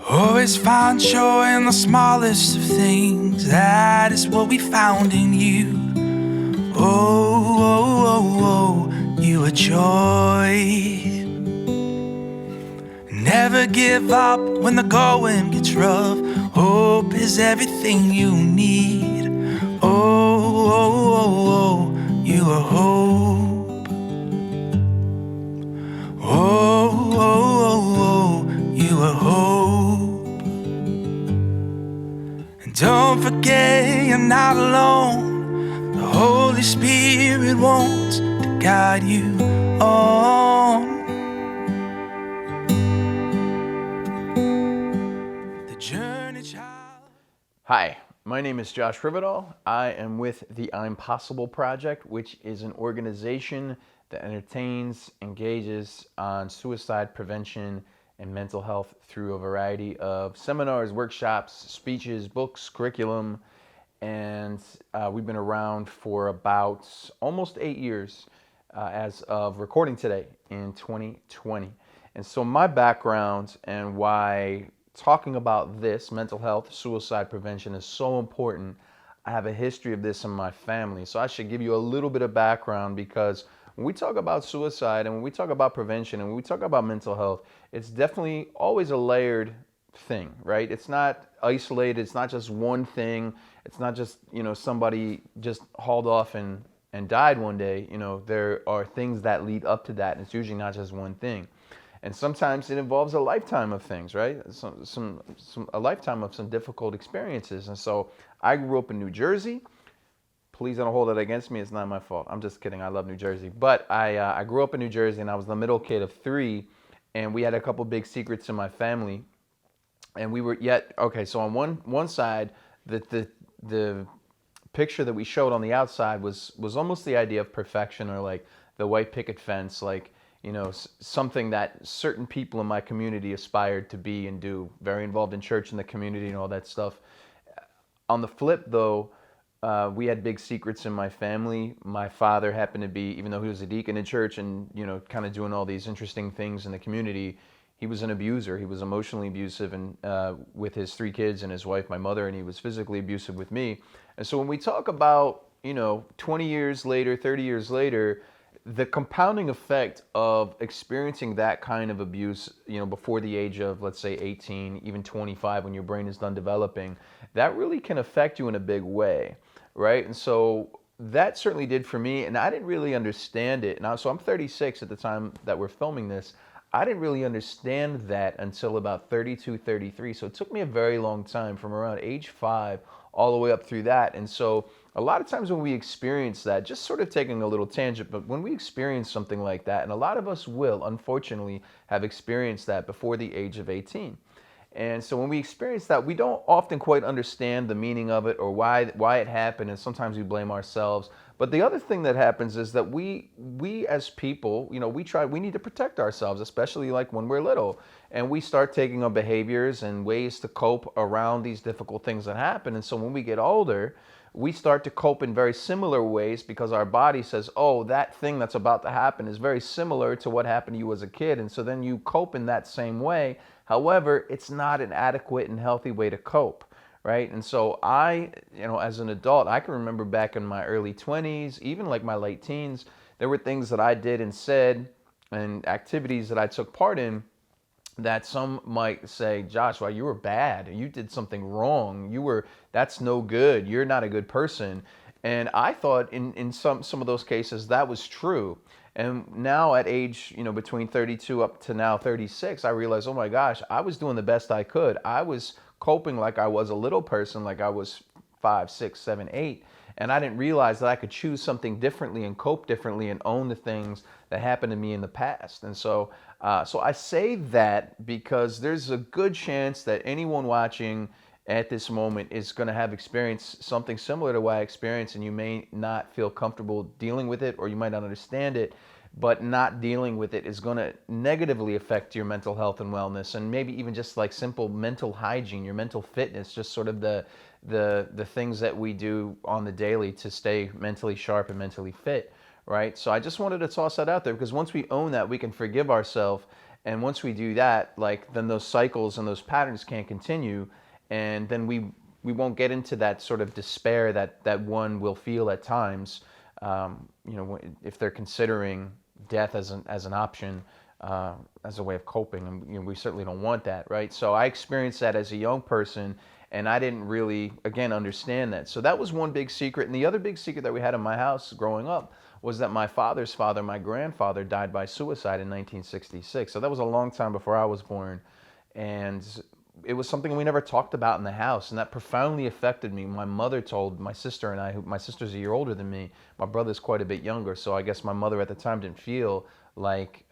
Always find joy in the smallest of things. That is what we found in you. Oh, oh, oh, oh, you are joy. Never give up when the going gets rough. Hope is everything you need. Oh, oh, oh, oh, you are hope. Oh, oh, oh, oh, you are hope. And don't forget you're not alone. The Holy Spirit wants to guide you on the journey, child. Hi, my name is Josh Rivedal. I am with the I'm Possible Project, which is an organization that entertains, engages on suicide prevention and mental health through a variety of seminars, workshops, speeches, books, curriculum, and we've been around for about almost 8 years as of recording today in 2020. And so my background and why talking about this, mental health, suicide prevention, is so important. I have a history of this in my family. So I should give you a little bit of background, because when we talk about suicide and when we talk about prevention and when we talk about mental health, it's definitely always a layered thing, right? It's not isolated. It's not just one thing. It's not just, somebody just hauled off and died one day. There are things that lead up to that, and it's usually not just one thing. And sometimes it involves a lifetime of things, right? A lifetime of some difficult experiences. And so I grew up in New Jersey. Please don't hold that against me. It's not my fault. I'm just kidding. I love New Jersey. But I grew up in New Jersey, and I was the middle kid of 3. And we had a couple big secrets in my family. And we were so on one side, the picture that we showed on the outside was almost the idea of perfection, or like the white picket fence, like, something that certain people in my community aspired to be and do. Very involved in church and the community and all that stuff. On the flip, though, we had big secrets in my family. My father happened to be, even though he was a deacon in church and, kind of doing all these interesting things in the community, he was an abuser. He was emotionally abusive and with his 3 kids and his wife, my mother, and he was physically abusive with me. And so when we talk about, 20 years later, 30 years later, the compounding effect of experiencing that kind of abuse, before the age of, let's say, 18, even 25, when your brain is done developing, that really can affect you in a big way, right? And so that certainly did for me, and I didn't really understand it. Now, so I'm 36 at the time that we're filming this. I didn't really understand that until about 32, 33. So it took me a very long time, from around age 5 all the way up through that. And so a lot of times when we experience that, just sort of taking a little tangent, but when we experience something like that, and a lot of us will, unfortunately, have experienced that before the age of 18. And so when we experience that, we don't often quite understand the meaning of it or why it happened, and sometimes we blame ourselves. But the other thing that happens is that we as people, we need to protect ourselves, especially like when we're little. And we start taking on behaviors and ways to cope around these difficult things that happen. And so when we get older, we start to cope in very similar ways, because our body says, oh, that thing that's about to happen is very similar to what happened to you as a kid. And so then you cope in that same way. However, it's not an adequate and healthy way to cope, right? And so I, as an adult, I can remember back in my early 20s, even like my late teens, there were things that I did and said and activities that I took part in that some might say, Josh, well, you were bad. You did something wrong. That's no good. You're not a good person. And I thought in some of those cases that was true. And now at age, between 32 up to now 36, I realized, oh my gosh, I was doing the best I could. I was coping like I was a little person, like I was 5, 6, 7, 8. And I didn't realize that I could choose something differently and cope differently and own the things that happened to me in the past. And so I say that because there's a good chance that anyone watching at this moment is going to have experienced something similar to what I experienced, and you may not feel comfortable dealing with it, or you might not understand it. But not dealing with it is going to negatively affect your mental health and wellness, and maybe even just like simple mental hygiene, your mental fitness, just sort of the things that we do on the daily to stay mentally sharp and mentally fit, right? So I just wanted to toss that out there, because once we own that, we can forgive ourselves And once we do that, like, then those cycles and those patterns can't continue, and then we won't get into that sort of despair that one will feel at times, if they're considering death as an option, as a way of coping. And we certainly don't want that, right? So I experienced that as a young person, and I didn't really, again, understand that. So that was one big secret. And the other big secret that we had in my house growing up was that my father's father, my grandfather, died by suicide in 1966. So that was a long time before I was born. And it was something we never talked about in the house, and that profoundly affected me. My mother told my sister and I, my sister's a year older than me, my brother's quite a bit younger, so I guess my mother at the time didn't feel like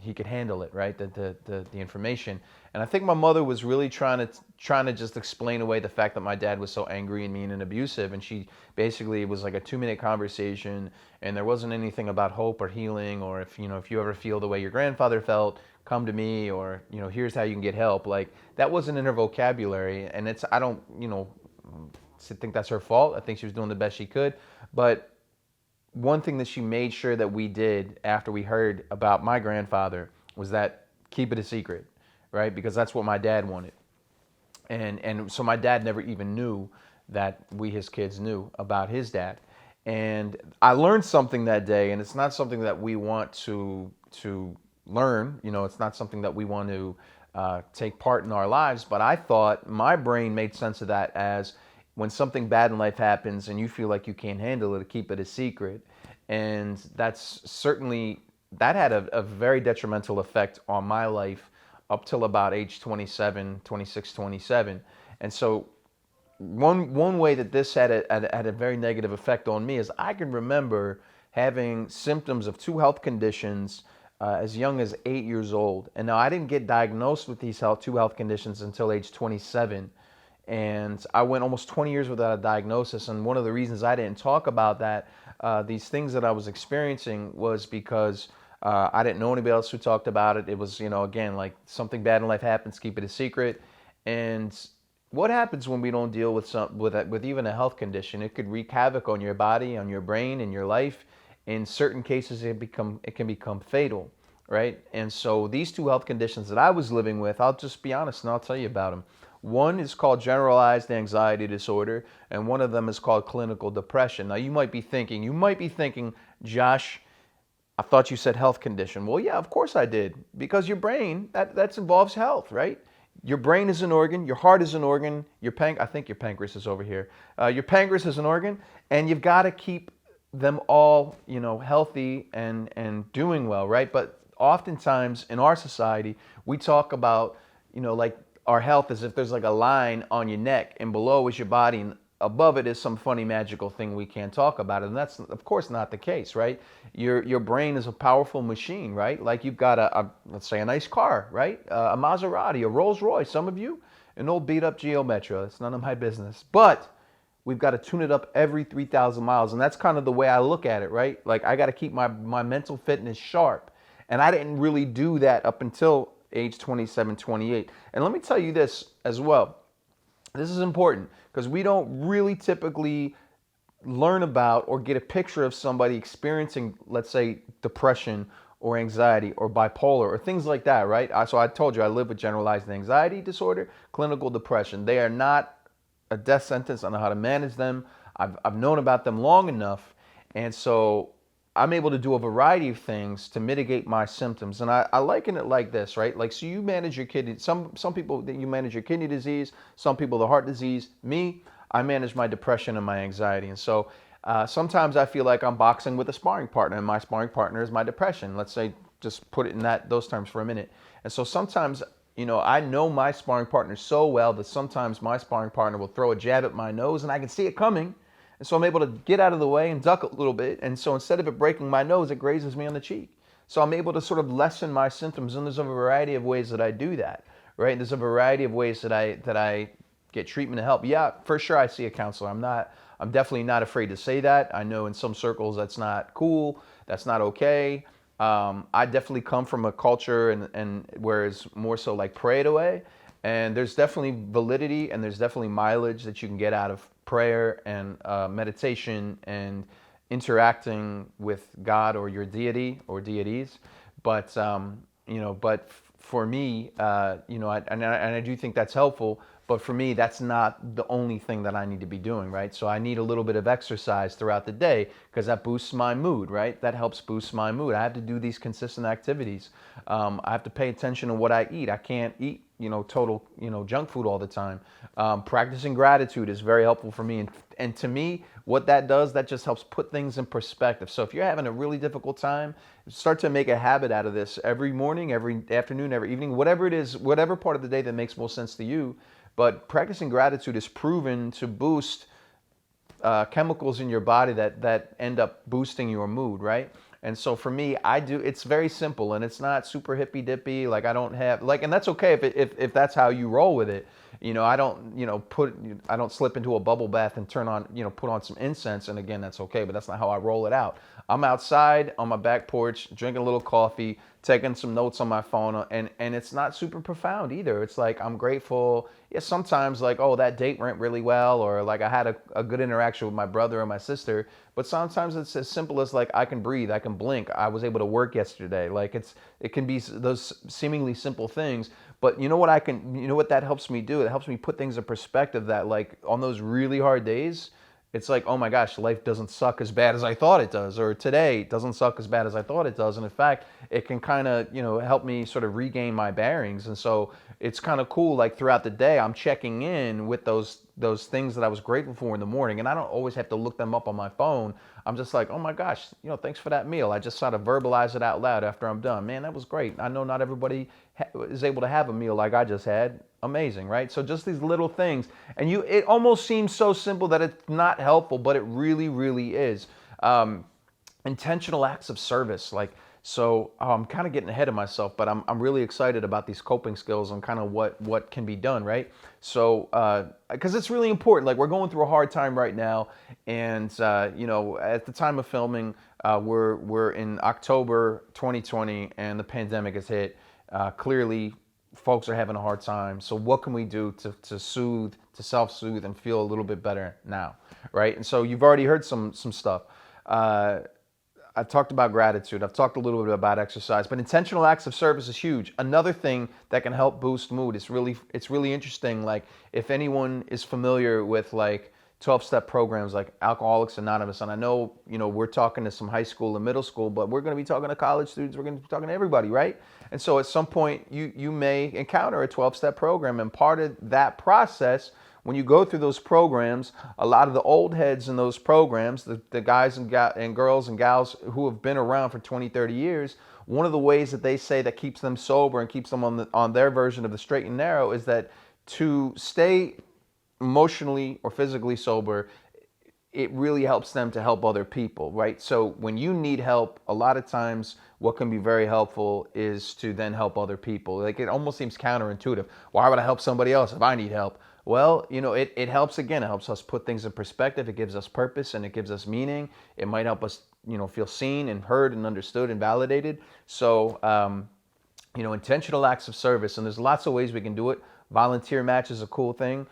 he could handle it, right? The information. And I think my mother was really trying to just explain away the fact that my dad was so angry and mean and abusive. And she basically, it was like a 2-minute conversation, and there wasn't anything about hope or healing, or if you ever feel the way your grandfather felt, come to me, or here's how you can get help. Like, that wasn't in her vocabulary. And I don't think that's her fault. I think she was doing the best she could. But one thing that she made sure that we did after we heard about my grandfather was that keep it a secret, right? Because that's what my dad wanted. And so my dad never even knew that we, his kids, knew about his dad. And I learned something that day, and it's not something that we want to learn. It's not something that we want to take part in our lives. But I thought my brain made sense of that as, when something bad in life happens and you feel like you can't handle it, to keep it a secret. And that had a very detrimental effect on my life up till about age 26, 27. And so one way that this had a very negative effect on me is I can remember having symptoms of 2 health conditions as young as 8 years old. And now I didn't get diagnosed with these 2 health conditions until age 27. And I went almost 20 years without a diagnosis. And one of the reasons I didn't talk about that, these things that I was experiencing, was because I didn't know anybody else who talked about it. It was, again, like, something bad in life happens, keep it a secret. And what happens when we don't deal with even a health condition? It could wreak havoc on your body, on your brain, and your life. In certain cases, it can become fatal, right? And so these 2 health conditions that I was living with, I'll just be honest and I'll tell you about them. One is called generalized anxiety disorder, and one of them is called clinical depression. Now, you might be thinking, Josh, I thought you said health condition. Well, yeah, of course I did, because your brain, that involves health, right? Your brain is an organ, your heart is an organ, I think your pancreas is over here. Your pancreas is an organ, and you've got to keep them all, healthy and doing well, right? But oftentimes in our society, we talk about, like, our health as if there's like a line on your neck, and below is your body, and above it is some funny magical thing we can't talk about. And that's, of course, not the case, right? Your brain is a powerful machine, right? Like, you've got let's say, a nice car, right? A Maserati, a Rolls Royce, some of you, an old beat up Geo Metro. It's none of my business. But we've got to tune it up every 3,000 miles. And that's kind of the way I look at it, right? Like, I got to keep my mental fitness sharp. And I didn't really do that up until age 27, 28. And let me tell you this as well. This is important because we don't really typically learn about or get a picture of somebody experiencing, let's say, depression or anxiety or bipolar or things like that, right? So I told you I live with generalized anxiety disorder, clinical depression. They are not a death sentence. I know how to manage them. I've known about them long enough. And so I'm able to do a variety of things to mitigate my symptoms. And I liken it like this, right? Like, so you manage your kidney, some people, that you manage your kidney disease, some people the heart disease. Me, I manage my depression and my anxiety. And so sometimes I feel like I'm boxing with a sparring partner, and my sparring partner is my depression. Let's say, just put it in those terms for a minute. And so sometimes, I know my sparring partner so well that sometimes my sparring partner will throw a jab at my nose and I can see it coming. And so I'm able to get out of the way and duck a little bit. And so instead of it breaking my nose, it grazes me on the cheek. So I'm able to sort of lessen my symptoms. And there's a variety of ways that I do that, right? There's a variety of ways that I get treatment and help. Yeah, for sure I see a counselor. I'm definitely not afraid to say that. I know in some circles that's not cool. That's not okay. I definitely come from a culture and where it's more so like pray it away. And there's definitely validity and there's definitely mileage that you can get out of prayer and meditation and interacting with God or your deity or deities. But But for me, and I do think that's helpful. But for me, that's not the only thing that I need to be doing, right? So I need a little bit of exercise throughout the day because that boosts my mood, right? That helps boost my mood. I have to do these consistent activities. I have to pay attention to what I eat. I can't eat, total, junk food all the time. Practicing gratitude is very helpful for me. And to me, what that does, that just helps put things in perspective. So if you're having a really difficult time, start to make a habit out of this every morning, every afternoon, every evening, whatever it is, whatever part of the day that makes most sense to you. But practicing gratitude is proven to boost chemicals in your body that end up boosting your mood, right? And so for me, it's very simple and it's not super hippy dippy. Like I don't have and that's okay if that's how you roll with it. I don't, I don't slip into a bubble bath and turn on, put on some incense. And again, that's okay, but that's not how I roll it out. I'm outside on my back porch, drinking a little coffee, taking some notes on my phone, and it's not super profound either. It's like I'm grateful. Yeah, sometimes like, oh, that date went really well, or like I had a good interaction with my brother or my sister. But sometimes it's as simple as like I can breathe, I can blink, I was able to work yesterday. Like it can be those seemingly simple things. But you know what that helps me do? It helps me put things in perspective that like on those really hard days, it's like, oh my gosh, life doesn't suck as bad as I thought it does, or today doesn't suck as bad as I thought it does. And in fact, it can kind of, help me sort of regain my bearings. And so it's kind of cool, like throughout the day, I'm checking in with those things that I was grateful for in the morning. And I don't always have to look them up on my phone. I'm just like, oh my gosh, thanks for that meal. I just sort of verbalize it out loud after I'm done. Man, that was great. I know not everybody is able to have a meal like I just had. Amazing, right? So just these little things, and it almost seems so simple that it's not helpful, but it really, really is. Intentional acts of service, I'm kind of getting ahead of myself, but I'm really excited about these coping skills and kind of what can be done, right? So because it's really important. Like we're going through a hard time right now, and at the time of filming, we're in October 2020, and the pandemic has hit. Clearly, folks are having a hard time. So what can we do to soothe, to self-soothe and feel a little bit better now, right? And so you've already heard some stuff. I've talked about gratitude. I've talked a little bit about exercise, but intentional acts of service is huge. Another thing that can help boost mood. It's really interesting. Like if anyone is familiar with like 12-step programs like Alcoholics Anonymous, and I know, we're talking to some high school and middle school, but we're going to be talking to college students. We're going to be talking to everybody, right? And so at some point you may encounter a 12-step program, and part of that process, when you go through those programs, a lot of the old heads in those programs, the guys and girls and gals who have been around for 20, 30 years, one of the ways that they say that keeps them sober and keeps them on their version of the straight and narrow is that to stay emotionally or physically sober, it really helps them to help other people, right? So when you need help, a lot of times what can be very helpful is to then help other people. Like it almost seems counterintuitive. Why would I help somebody else if I need help? Well, it helps again. It helps us put things in perspective. It gives us purpose and it gives us meaning. It might help us, feel seen and heard and understood and validated. So, intentional acts of service. And there's lots of ways we can do it. Volunteer match is a cool thing.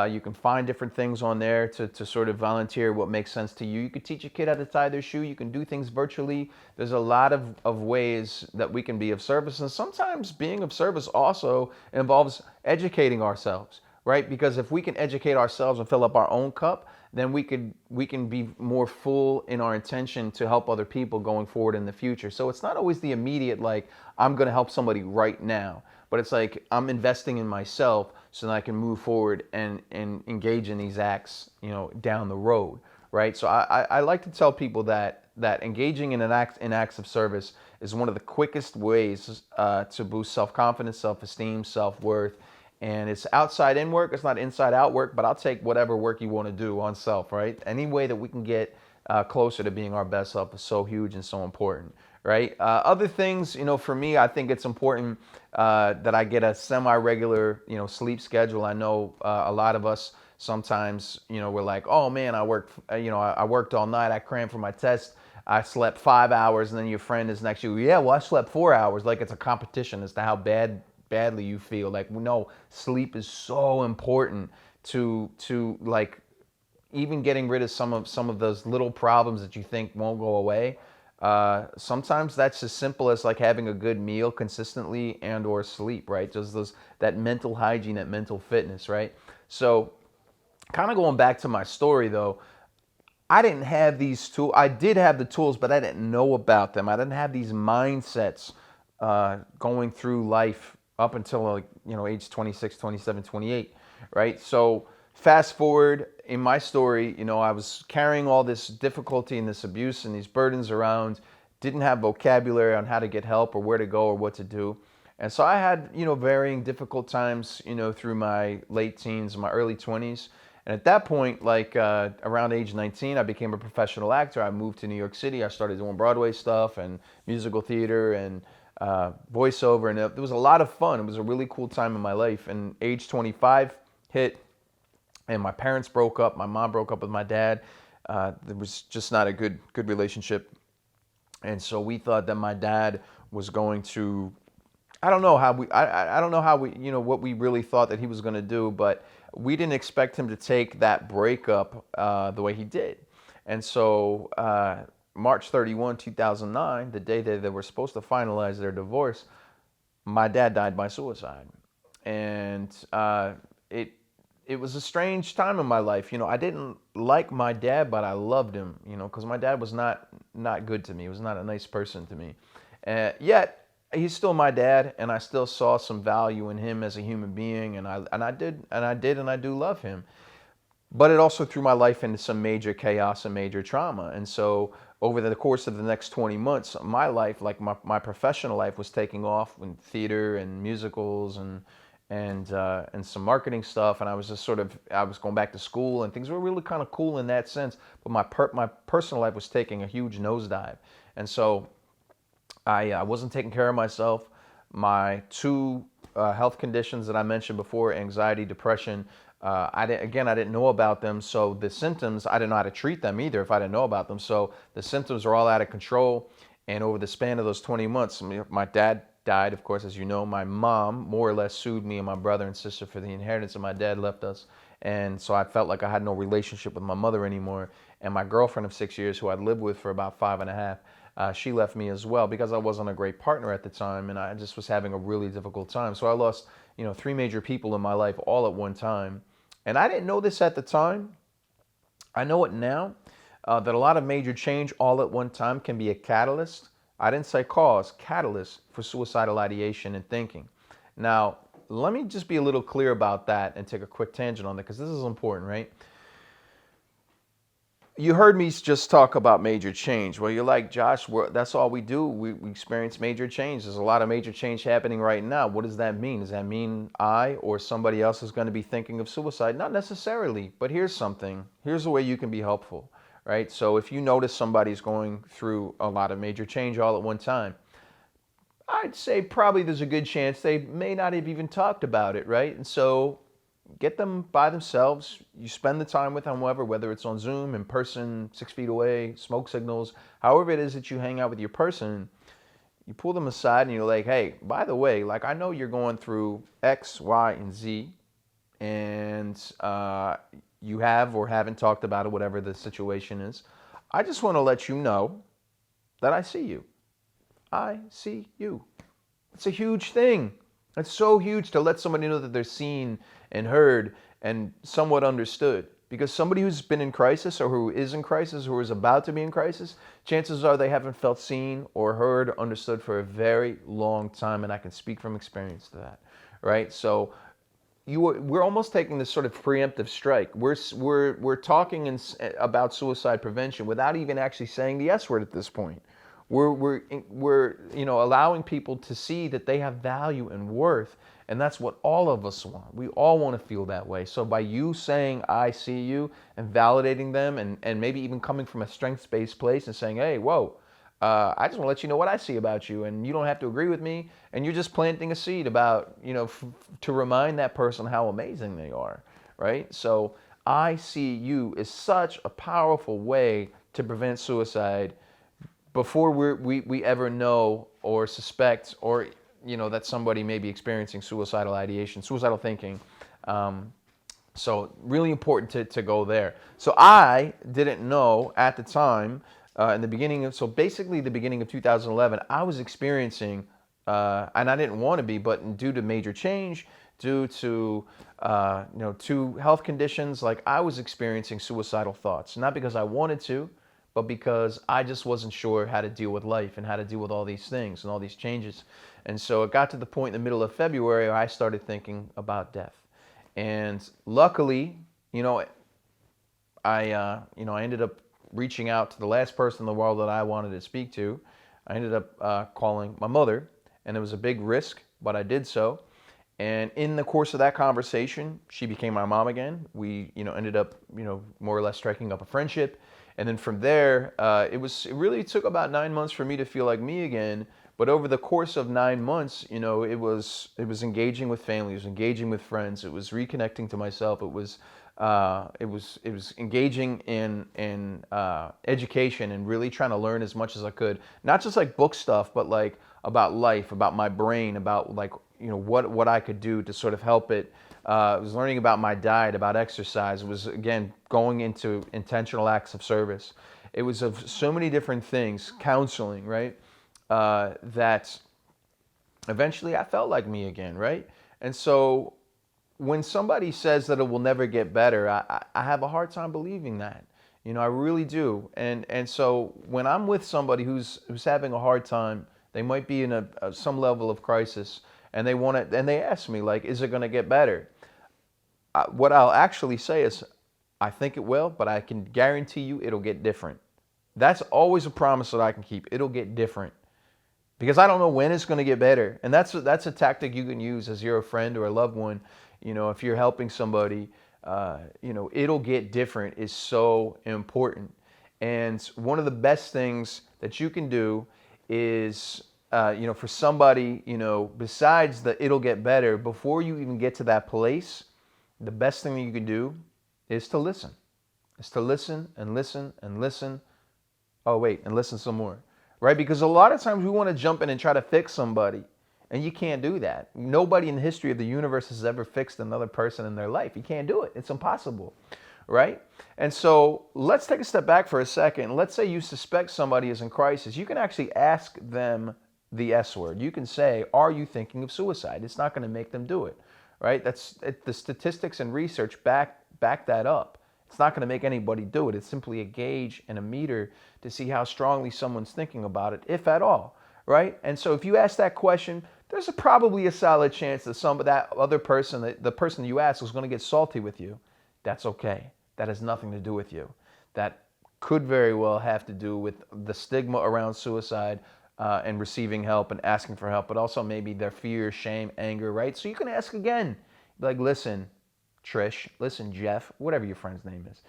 You can find different things on there to sort of volunteer what makes sense to you. You could teach a kid how to tie their shoe. You can do things virtually. There's a lot of ways that we can be of service. And sometimes being of service also involves educating ourselves, right? Because if we can educate ourselves and fill up our own cup, then we can be more full in our intention to help other people going forward in the future. So it's not always the immediate, like, I'm going to help somebody right now. But it's like I'm investing in myself so that I can move forward and engage in these acts, down the road, right? So I like to tell people that engaging in acts of service is one of the quickest ways to boost self-confidence, self-esteem, self-worth. And it's outside in work. It's not inside out work, but I'll take whatever work you want to do on self, right? Any way that we can get closer to being our best self is so huge and so important, right? Other things, for me, I think it's important that I get a semi-regular, sleep schedule. I know a lot of us sometimes, we're like, oh man, I worked all night. I crammed for my test. I slept 5 hours, and then your friend is next to you. Yeah, well, I slept 4 hours. Like it's a competition as to how badly you feel. Like, no, sleep is so important to like even getting rid of some of those little problems that you think won't go away. Sometimes that's as simple as like having a good meal consistently and or sleep, right? Just that mental hygiene, that mental fitness, right? So kind of going back to my story though, I didn't have these tools. I did have the tools, but I didn't know about them. I didn't have these mindsets going through life up until like, age 26, 27, 28, right? So fast forward in my story, I was carrying all this difficulty and this abuse and these burdens around, didn't have vocabulary on how to get help or where to go or what to do. And so I had, varying difficult times, through my late teens, my early 20s. And at that point, like around age 19, I became a professional actor. I moved to New York City. I started doing Broadway stuff and musical theater and voiceover. And it was a lot of fun. It was a really cool time in my life. And age 25 hit, and my parents broke up. My mom broke up with my dad. There was just not a good relationship. And so we thought that my dad was going to, I don't know how I don't know how we, what we really thought that he was going to do, but we didn't expect him to take that breakup the way he did. And so March 31, 2009, the day that they were supposed to finalize their divorce, my dad died by suicide. And it was a strange time in my life. I didn't like my dad, but I loved him, because my dad was not good to me. He was not a nice person to me. Yet he's still my dad, and I still saw some value in him as a human being, and I do love him. But it also threw my life into some major chaos and major trauma. And so over the course of the next 20 months, my life, like my professional life, was taking off in theater and musicals and some marketing stuff. And I was just I was going back to school, and things were really kind of cool in that sense. But my personal life was taking a huge nosedive. And so I wasn't taking care of myself. My two health conditions that I mentioned before, anxiety, depression, I didn't know about them. So the symptoms, I didn't know how to treat them either if I didn't know about them. So the symptoms were all out of control. And over the span of those 20 months, my dad died, of course, as you know. My mom more or less sued me and my brother and sister for the inheritance that my dad left us. And so I felt like I had no relationship with my mother anymore. And my girlfriend of 6 years, who I'd lived with for about 5.5, she left me as well because I wasn't a great partner at the time, and I just was having a really difficult time. So I lost, three major people in my life all at one time. And I didn't know this at the time. I know it now, that a lot of major change all at one time can be a catalyst. I didn't say cause, catalyst for suicidal ideation and thinking. Now, let me just be a little clear about that and take a quick tangent on that, because this is important, right? You heard me just talk about major change. Well, you're like, Josh, that's all we do. We experience major change. There's a lot of major change happening right now. What does that mean? Does that mean I or somebody else is going to be thinking of suicide? Not necessarily, but here's something. Here's a way you can be helpful, right? So if you notice somebody's going through a lot of major change all at one time, I'd say probably there's a good chance they may not have even talked about it, right? And so get them by themselves. You spend the time with them, whether it's on Zoom, in person, 6 feet away, smoke signals, however it is that you hang out with your person. You pull them aside and you're like, hey, by the way, like, I know you're going through X, Y, and Z, and you have or haven't talked about it, whatever the situation is. I just want to let you know that I see you. I see you. It's a huge thing. It's so huge to let somebody know that they're seen and heard and somewhat understood. Because somebody who's been in crisis, or who is in crisis, or is about to be in crisis, chances are they haven't felt seen or heard or understood for a very long time. And I can speak from experience to that, right? So we're almost taking this sort of preemptive strike. We're talking about suicide prevention without even actually saying the S word at this point. We're allowing people to see that they have value and worth, and that's what all of us want. We all want to feel that way. So by you saying I see you and validating them, and maybe even coming from a strengths-based place and saying, hey, whoa, I just want to let you know what I see about you, and you don't have to agree with me, and you're just planting a seed about, to remind that person how amazing they are, right? So I see you is such a powerful way to prevent suicide before we ever know or suspect, or that somebody may be experiencing suicidal ideation, suicidal thinking. So really important to go there. So I didn't know at the time in the beginning of, so basically the beginning of 2011, I was experiencing, and I didn't want to be, but due to major change, due to, two health conditions, like I was experiencing suicidal thoughts, not because I wanted to, but because I just wasn't sure how to deal with life and how to deal with all these things and all these changes. And so it got to the point in the middle of February where I started thinking about death. And luckily, I ended up reaching out to the last person in the world that I wanted to speak to. I ended up calling my mother, and it was a big risk, but I did so. And in the course of that conversation, she became my mom again. We, ended up, more or less striking up a friendship. And then from there, it really took about 9 months for me to feel like me again. But over the course of 9 months, it was engaging with family, it was engaging with friends, it was reconnecting to myself, it was engaging in education and really trying to learn as much as I could, not just like book stuff, but like about life, about my brain, about like what I could do to sort of help it. I was learning about my diet, about exercise. It was again going into intentional acts of service. It was of so many different things, counseling, right? That eventually I felt like me again, right? And so when somebody says that it will never get better, I have a hard time believing that. I really do. And so when I'm with somebody who's having a hard time, they might be in some level of crisis, and they ask me like, is it going to get better? What I'll actually say is, I think it will, but I can guarantee you it'll get different. That's always a promise that I can keep. It'll get different. Because I don't know when it's going to get better. And that's a tactic you can use as you're a friend or a loved one. If you're helping somebody, it'll get different is so important. And one of the best things that you can do is, for somebody, besides the it'll get better, before you even get to that place, the best thing that you can do is to listen. Is to listen and listen and listen. Oh, wait, and listen some more. Right? Because a lot of times we want to jump in and try to fix somebody, and you can't do that. Nobody in the history of the universe has ever fixed another person in their life. You can't do it. It's impossible, right? And so let's take a step back for a second. Let's say you suspect somebody is in crisis. You can actually ask them the S word. You can say, are you thinking of suicide? It's not going to make them do it, right? The statistics and research back that up. It's not going to make anybody do it. It's simply a gauge and a meter to see how strongly someone's thinking about it, if at all, right? And so if you ask that question, there's probably a solid chance that that other person, the person you ask, is going to get salty with you. That's okay. That has nothing to do with you. That could very well have to do with the stigma around suicide and receiving help and asking for help, but also maybe their fear, shame, anger, right? So you can ask again, like, listen, Trish, listen, Jeff, whatever your friend's name is,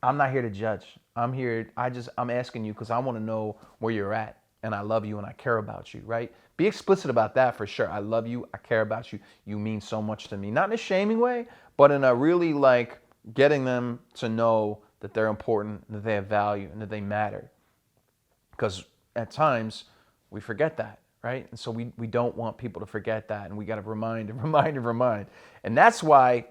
I'm not here to judge. I'm asking you because I want to know where you're at, and I love you and I care about you, right? Be explicit about that for sure. I love you. I care about you. You mean so much to me. Not in a shaming way, but in a really like getting them to know that they're important, that they have value, and that they matter. Because at times we forget that, right? And so we don't want people to forget that, and we got to remind and remind and remind. And that's why,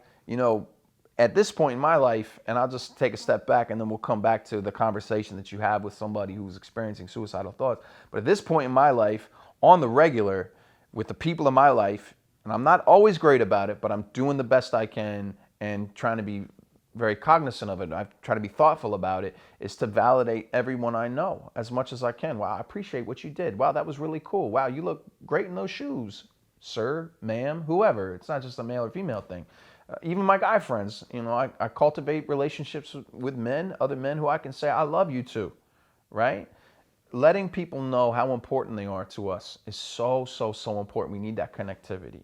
at this point in my life, and I'll just take a step back and then we'll come back to the conversation that you have with somebody who's experiencing suicidal thoughts. But at this point in my life, on the regular, with the people in my life, and I'm not always great about it, but I'm doing the best I can and trying to be very cognizant of it. I try to be thoughtful about it, is to validate everyone I know as much as I can. Wow, I appreciate what you did. Wow, that was really cool. Wow, you look great in those shoes, sir, ma'am, whoever. It's not just a male or female thing. Even my guy friends, I cultivate relationships with men, other men who I can say, I love you to, right? Letting people know how important they are to us is so, so, so important. We need that connectivity,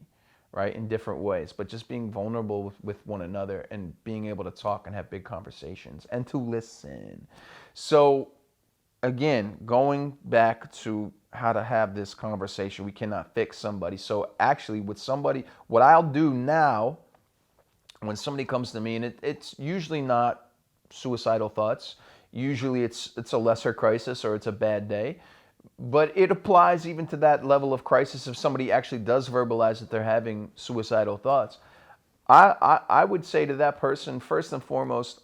right, in different ways. But just being vulnerable with one another and being able to talk and have big conversations and to listen. So, again, going back to how to have this conversation, we cannot fix somebody. So actually with somebody, what I'll do now, when somebody comes to me, and it's usually not suicidal thoughts, usually it's a lesser crisis or it's a bad day, but it applies even to that level of crisis if somebody actually does verbalize that they're having suicidal thoughts. I would say to that person, first and foremost,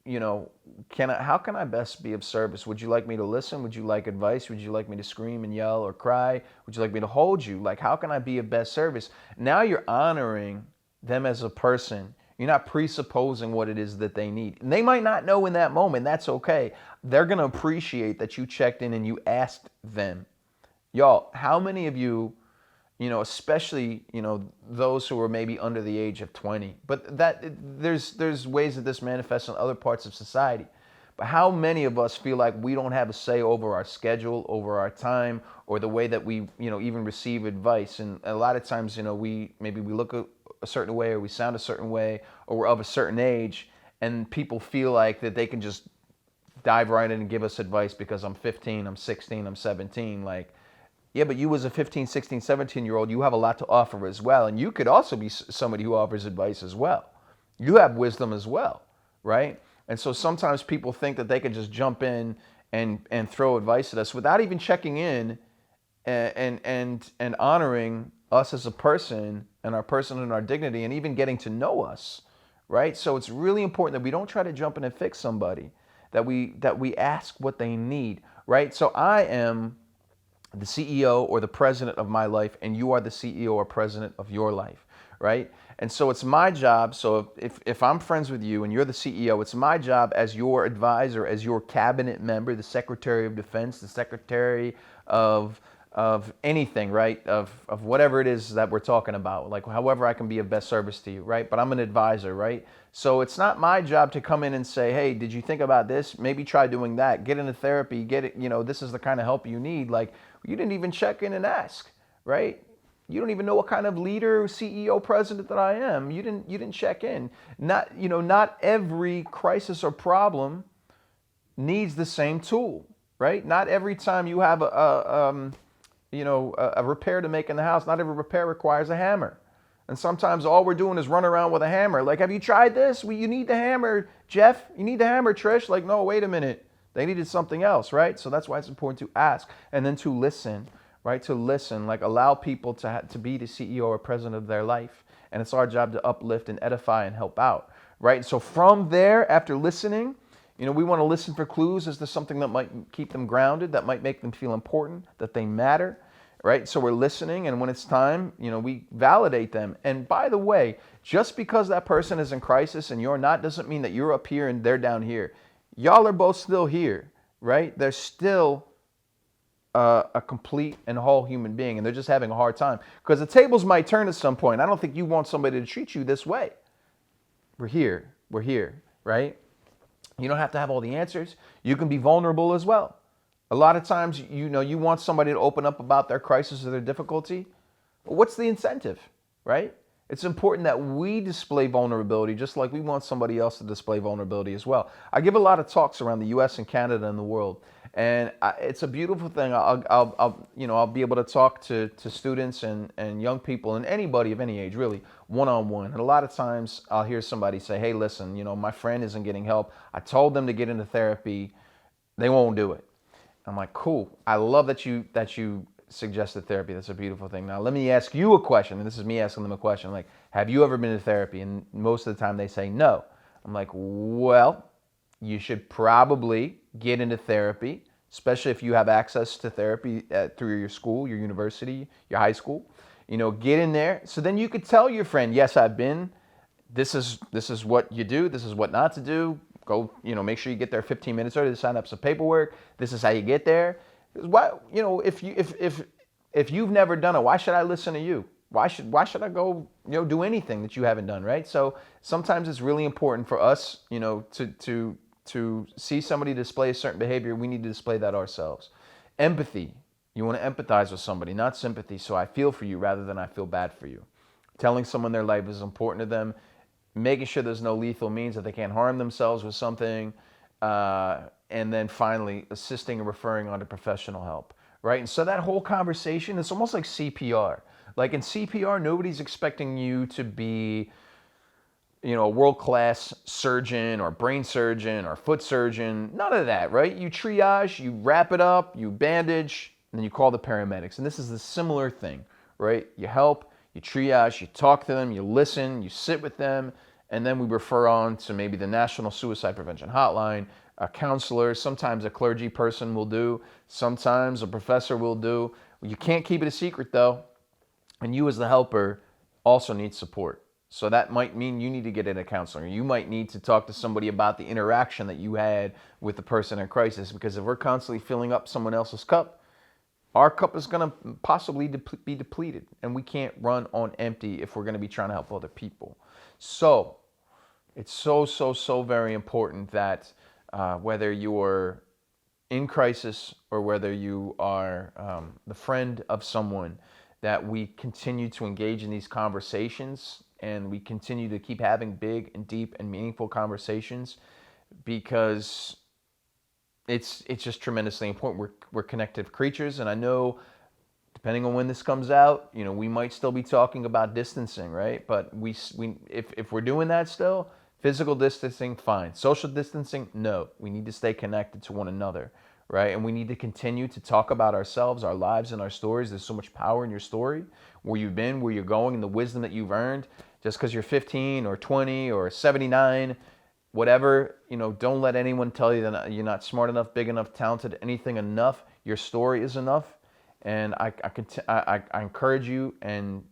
how can I best be of service? Would you like me to listen? Would you like advice? Would you like me to scream and yell or cry? Would you like me to hold you? Like, how can I be of best service? Now you're honoring them as a person. You're not presupposing what it is that they need. And they might not know in that moment. That's okay. They're going to appreciate that you checked in and you asked them. Y'all, how many of you, especially, those who are maybe under the age of 20, but there's ways that this manifests in other parts of society. But how many of us feel like we don't have a say over our schedule, over our time, or the way that we, even receive advice? And a lot of times, we look a certain way, or we sound a certain way, or we're of a certain age, and people feel like that they can just dive right in and give us advice because I'm 15, I'm 16, I'm 17. Like, yeah, but you as a 15, 16, 17-year-old, you have a lot to offer as well. And you could also be somebody who offers advice as well. You have wisdom as well, right? And so sometimes people think that they can just jump in and throw advice at us without even checking in and honoring us as a person and our dignity, and even getting to know us, right? So it's really important that we don't try to jump in and fix somebody, that we ask what they need, right? So I am the CEO or the president of my life, and you are the CEO or president of your life, right? And so it's my job. So if I'm friends with you and you're the CEO, it's my job as your advisor, as your cabinet member, the Secretary of Defense, the Secretary of anything, right? Of whatever it is that we're talking about, like however I can be of best service to you, right? But I'm an advisor, right? So it's not my job to come in and say, hey, did you think about this? Maybe try doing that. Get into therapy. Get it. This is the kind of help you need. Like, you didn't even check in and ask, right? You don't even know what kind of leader, CEO, president that I am. You didn't check in. Not every crisis or problem needs the same tool, right? Not every time you have a repair to make in the house, not every repair requires a hammer. And sometimes all we're doing is run around with a hammer. Like, have you tried this? Well, you need the hammer, Jeff. You need the hammer, Trish. Like, no, wait a minute. They needed something else, right? So that's why it's important to ask and then to listen, right? To listen, like allow people to be the CEO or president of their life. And it's our job to uplift and edify and help out, right? So from there, after listening, we want to listen for clues as to something that might keep them grounded, that might make them feel important, that they matter, right? So we're listening, and when it's time, we validate them. And by the way, just because that person is in crisis and you're not, doesn't mean that you're up here and they're down here. Y'all are both still here, right? They're still a complete and whole human being, and they're just having a hard time. Because the tables might turn at some point. I don't think you want somebody to treat you this way. We're here, right? You don't have to have all the answers. You can be vulnerable as well. A lot of times, you want somebody to open up about their crisis or their difficulty. But what's the incentive, right? It's important that we display vulnerability just like we want somebody else to display vulnerability as well. I give a lot of talks around the U.S. and Canada and the world, and it's a beautiful thing. I'll be able to talk to students and young people and anybody of any age, really, one-on-one. And a lot of times I'll hear somebody say, hey, listen, my friend isn't getting help. I told them to get into therapy. They won't do it. I'm like, cool. I love that you suggested therapy. That's a beautiful thing. Now, let me ask you a question. And this is me asking them a question. Like, have you ever been to therapy? And most of the time they say no. I'm like, well, you should probably get into therapy, especially if you have access to therapy through your school, your university, your high school. Get in there. So then you could tell your friend, yes, I've been. This is what you do. This is what not to do. Go, make sure you get there 15 minutes early to sign up some paperwork. This is how you get there. Why, if you've never done it, why should I listen to you? Why should I go, do anything that you haven't done, right? So sometimes it's really important for us, to see somebody display a certain behavior. We need to display that ourselves. Empathy. You want to empathize with somebody, not sympathy. So I feel for you rather than I feel bad for you. Telling someone their life is important to them. Making sure there's no lethal means, that they can't harm themselves with something. And then finally, assisting and referring on to professional help, right? And so that whole conversation, it's almost like CPR. Like in CPR, nobody's expecting you to be, a world-class surgeon or brain surgeon or foot surgeon. None of that, right? You triage, you wrap it up, you bandage, and then you call the paramedics. And this is the similar thing, right? You help, you triage, you talk to them, you listen, you sit with them, and then we refer on to maybe the National Suicide Prevention Hotline, a counselor, sometimes a clergy person will do, sometimes a professor will do. You can't keep it a secret though, and you as the helper also need support. So that might mean you need to get in a counselor. You might need to talk to somebody about the interaction that you had with the person in crisis, because if we're constantly filling up someone else's cup, our cup is going to possibly be depleted, and we can't run on empty if we're going to be trying to help other people. So it's so very important that whether you're in crisis or whether you are the friend of someone, that we continue to engage in these conversations and we continue to keep having big and deep and meaningful conversations, because it's just tremendously important. We're connected creatures, and I know depending on when this comes out, we might still be talking about distancing, right? But if we're doing that still, physical distancing, fine. Social distancing, no. We need to stay connected to one another, right? And we need to continue to talk about ourselves, our lives, and our stories. There's so much power in your story, where you've been, where you're going, and the wisdom that you've earned. Just because you're 15 or 20 or 79, whatever, don't let anyone tell you that you're not smart enough, big enough, talented, anything enough. Your story is enough. And I encourage you and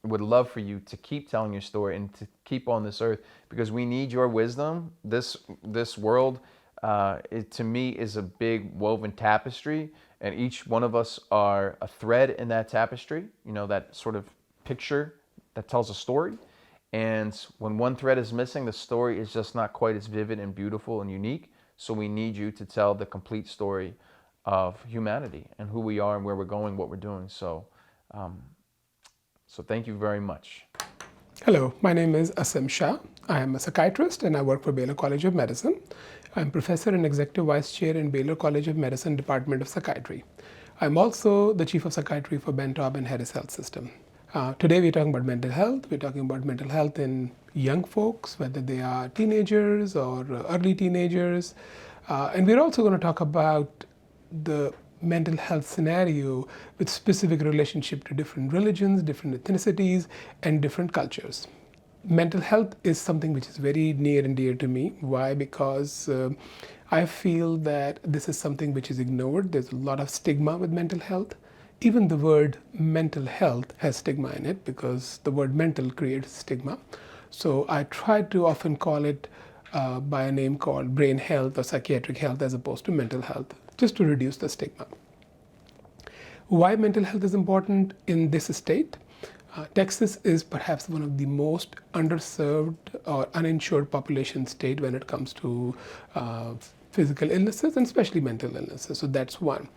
would love for you to keep telling your story and to keep on this earth, because we need your wisdom. This world, to me, is a big woven tapestry, and each one of us are a thread in that tapestry, that sort of picture that tells a story. And when one thread is missing, the story is just not quite as vivid and beautiful and unique. So we need you to tell the complete story of humanity and who we are and where we're going, what we're doing. So thank you very much. Hello, my name is Asim Shah. I am a psychiatrist and I work for Baylor College of Medicine. I'm professor and executive vice chair in Baylor College of Medicine Department of Psychiatry. I'm also the chief of psychiatry for Bentob and Harris Health System. Today we're talking about mental health. We're talking about mental health in young folks, whether they are teenagers or early teenagers. And we're also going to talk about the mental health scenario with specific relationship to different religions, different ethnicities, and different cultures. Mental health is something which is very near and dear to me. Why? Because I feel that this is something which is ignored. There's a lot of stigma with mental health. Even the word mental health has stigma in it, because the word mental creates stigma. So I try to often call it by a name called brain health or psychiatric health as opposed to mental health, just to reduce the stigma. Why mental health is important in this state? Texas is perhaps one of the most underserved or uninsured population state when it comes to physical illnesses and especially mental illnesses. So that's one.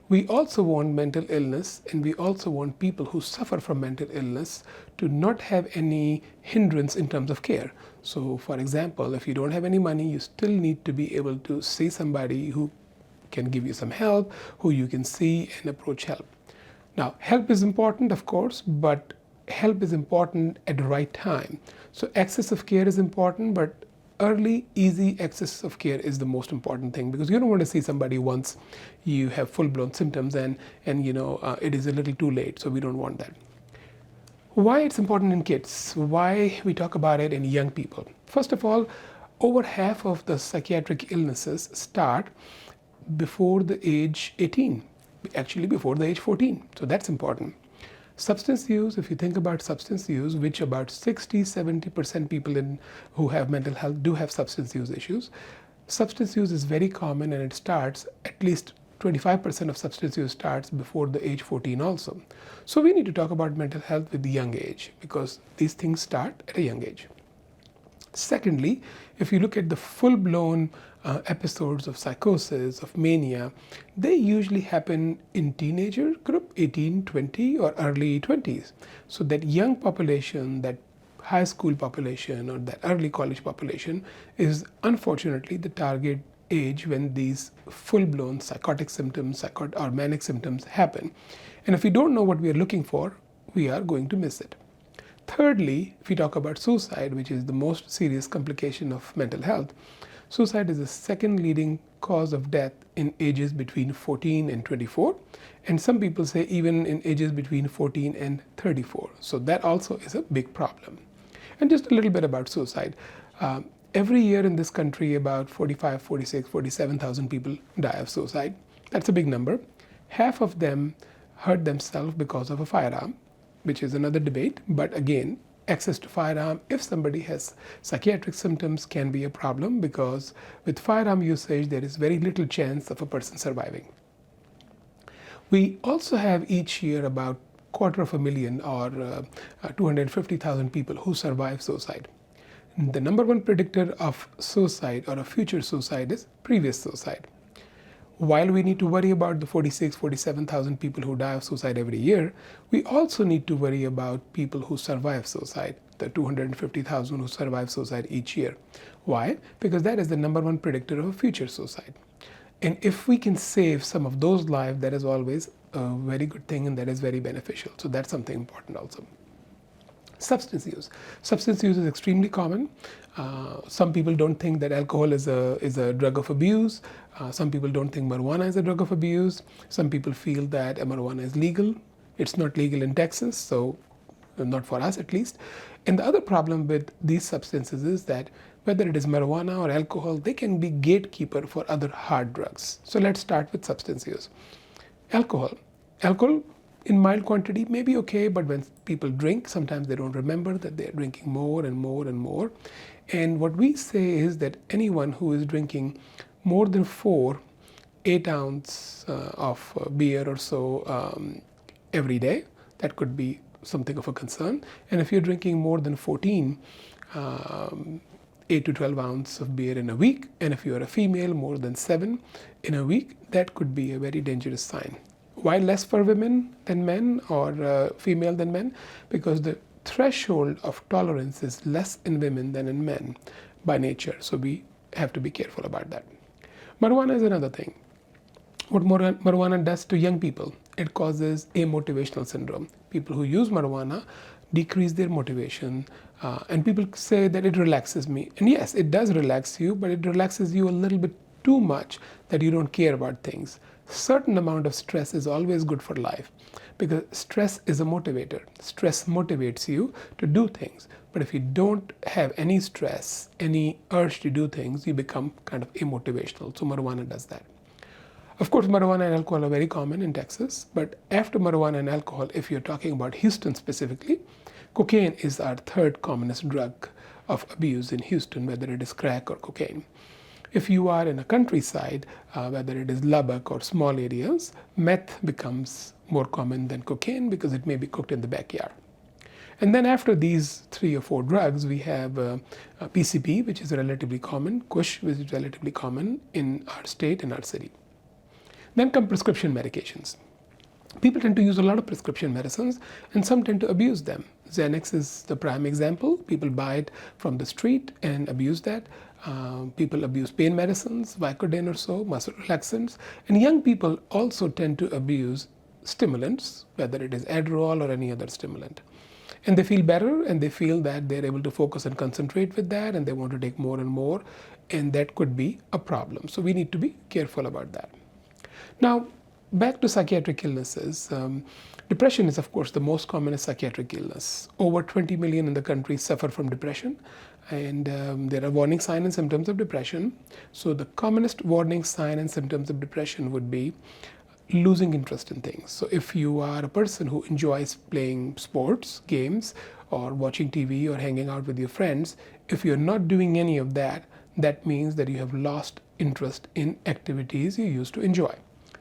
We also want mental illness, and we also want people who suffer from mental illness to not have any hindrance in terms of care. So for example, if you don't have any money, you still need to be able to see somebody who can give you some help, who you can see and approach help. Now, help is important, of course, but help is important at the right time. So access of care is important, but early, easy access of care is the most important thing, because you don't want to see somebody once you have full-blown symptoms and it is a little too late. So we don't want that. Why it's important in kids? Why we talk about it in young people? First of all, over half of the psychiatric illnesses start before the age 18, actually before the age 14. So that's important. Substance use, if you think about substance use, which about 60-70% people who have mental health do have substance use issues. Substance use is very common, and it starts, at least 25% of substance use starts before the age 14 also. So we need to talk about mental health with the young age, because these things start at a young age. Secondly, if you look at the full-blown episodes of psychosis, of mania, they usually happen in teenager group, 18, 20, or early 20s. So that young population, that high school population or that early college population is unfortunately the target age when these full-blown psychotic symptoms or manic symptoms happen. And if we don't know what we are looking for, we are going to miss it. Thirdly, if we talk about suicide, which is the most serious complication of mental health, Suicide is the second leading cause of death in ages between 14 and 24, and some people say even in ages between 14 and 34. So that also is a big problem. And just a little bit about suicide. Every year in this country, about 45, 46, 47,000 people die of suicide. That's a big number. Half of them hurt themselves because of a firearm, which is another debate. But again, access to firearm, if somebody has psychiatric symptoms, can be a problem, because with firearm usage, there is very little chance of a person surviving. We also have each year about 250,000 or 250,000 people who survive suicide. The number one predictor of suicide or a future suicide is previous suicide. While we need to worry about the 46, 47,000 people who die of suicide every year, we also need to worry about people who survive suicide, the 250,000 who survive suicide each year. Why? Because that is the number one predictor of a future suicide. And if we can save some of those lives, that is always a very good thing, and that is very beneficial. So that's something important also. Substance use. Substance use is extremely common. Some people don't think that alcohol is a drug of abuse. Some people don't think marijuana is a drug of abuse. Some people feel that marijuana is legal. It's not legal in Texas, so not for us at least. And the other problem with these substances is that whether it is marijuana or alcohol, they can be gatekeeper for other hard drugs. So let's start with substance use. Alcohol. Alcohol in mild quantity may be okay, but when people drink, sometimes they don't remember that they're drinking more and more and more. And what we say is that anyone who is drinking more than 8 ounces of beer or so every day, that could be something of a concern. And if you're drinking more than 14, 8 to 12 ounces of beer in a week, and if you're a female, more than 7 in a week, that could be a very dangerous sign. Why less for women than men, or female than men? Because the threshold of tolerance is less in women than in men by nature. So we have to be careful about that. Marijuana is another thing. What marijuana does to young people, it causes amotivational syndrome. People who use marijuana decrease their motivation, and people say that it relaxes me. And yes, it does relax you, but it relaxes you a little bit too much that you don't care about things. Certain amount of stress is always good for life, because stress is a motivator. Stress motivates you to do things. But if you don't have any stress, any urge to do things, you become kind of immotivational. So marijuana does that. Of course, marijuana and alcohol are very common in Texas, but after marijuana and alcohol, if you're talking about Houston specifically, cocaine is our third commonest drug of abuse in Houston, whether it is crack or cocaine. If you are in a countryside, whether it is Lubbock or small areas, meth becomes more common than cocaine because it may be cooked in the backyard. And then after these 3 or 4 drugs, we have PCP, which is relatively common, Kush, which is relatively common in our state and our city. Then come prescription medications. People tend to use a lot of prescription medicines, and some tend to abuse them. Xanax is the prime example. People buy it from the street and abuse that. People abuse pain medicines, Vicodin or so, muscle relaxants. And young people also tend to abuse stimulants, whether it is Adderall or any other stimulant. And they feel better, and they feel that they're able to focus and concentrate with that, and they want to take more and more, and that could be a problem. So we need to be careful about that. Now, back to psychiatric illnesses. Depression is, of course, the most common psychiatric illness. Over 20 million in the country suffer from depression, and there are warning signs and symptoms of depression. So the commonest warning sign and symptoms of depression would be losing interest in things. So if you are a person who enjoys playing sports, games, or watching TV or hanging out with your friends, if you're not doing any of that, that means that you have lost interest in activities you used to enjoy.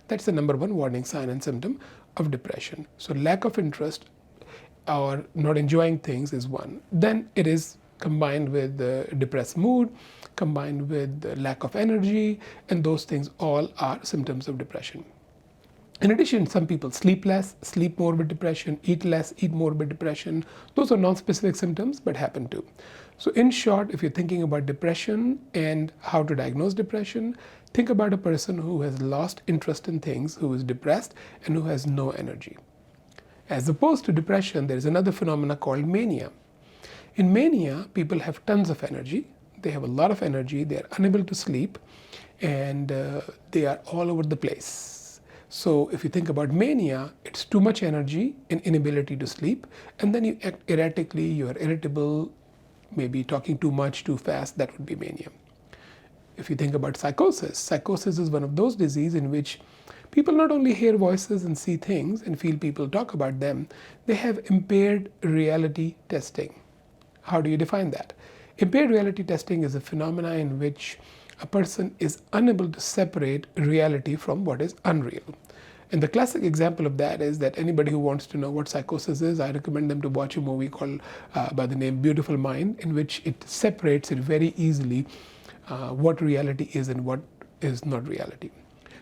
That's the number one warning sign and symptom of depression. So lack of interest or not enjoying things is one. Then it is combined with the depressed mood, combined with the lack of energy, and those things all are symptoms of depression. In addition, some people sleep less, sleep more with depression, eat less, eat more with depression. Those are non-specific symptoms, but happen too. So in short, if you're thinking about depression and how to diagnose depression, think about a person who has lost interest in things, who is depressed, and who has no energy. As opposed to depression, there is another phenomenon called mania. In mania, people have tons of energy. they have a lot of energy, they are unable to sleep, and they are all over the place. So if you think about mania, it's too much energy and inability to sleep, and then you act erratically, you are irritable, maybe talking too much, too fast, that would be mania. If you think about psychosis, psychosis is one of those diseases in which people not only hear voices and see things and feel people talk about them, they have impaired reality testing. How do you define that? Impaired reality testing is a phenomenon in which a person is unable to separate reality from what is unreal. And the classic example of that is that anybody who wants to know what psychosis is, I recommend them to watch a movie called by the name Beautiful Mind, in which it separates it very easily what reality is and what is not reality.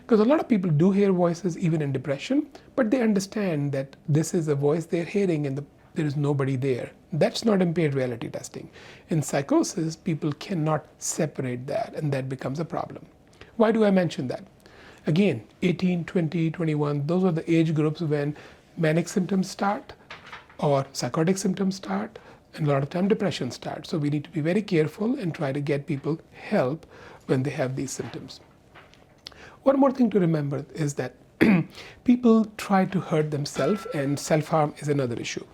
Because a lot of people do hear voices even in depression, but they understand that this is a voice they're hearing and there is nobody there. That's not impaired reality testing. In psychosis, people cannot separate that, and that becomes a problem. Why do I mention that? Again, 18, 20, 21, those are the age groups when manic symptoms start or psychotic symptoms start, and a lot of time depression starts. So we need to be very careful and try to get people help when they have these symptoms. One more thing to remember is that people try to hurt themselves, and self-harm is another issue.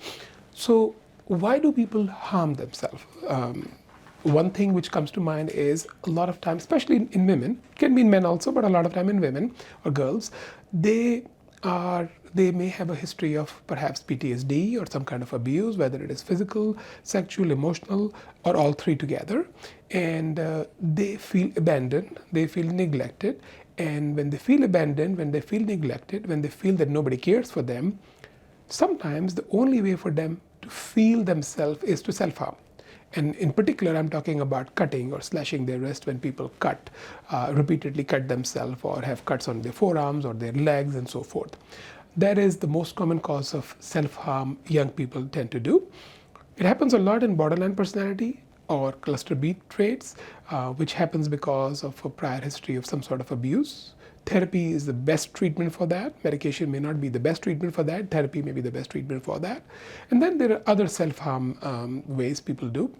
So why do people harm themselves? One thing which comes to mind is a lot of times, especially in women, can be in men also, but a lot of time in women or girls, they may have a history of perhaps PTSD or some kind of abuse, whether it is physical, sexual, emotional, or all three together. And they feel abandoned, they feel neglected. And when they feel abandoned, when they feel neglected, when they feel that nobody cares for them, sometimes the only way for them to feel themselves is to self-harm. And in particular, I'm talking about cutting or slashing their wrist when people repeatedly cut themselves or have cuts on their forearms or their legs and so forth. That is the most common cause of self-harm young people tend to do. It happens a lot in borderline personality or cluster B traits, which happens because of a prior history of some sort of abuse. Therapy is the best treatment for that. Medication may not be the best treatment for that. Therapy may be the best treatment for that. And then there are other self-harm ways people do.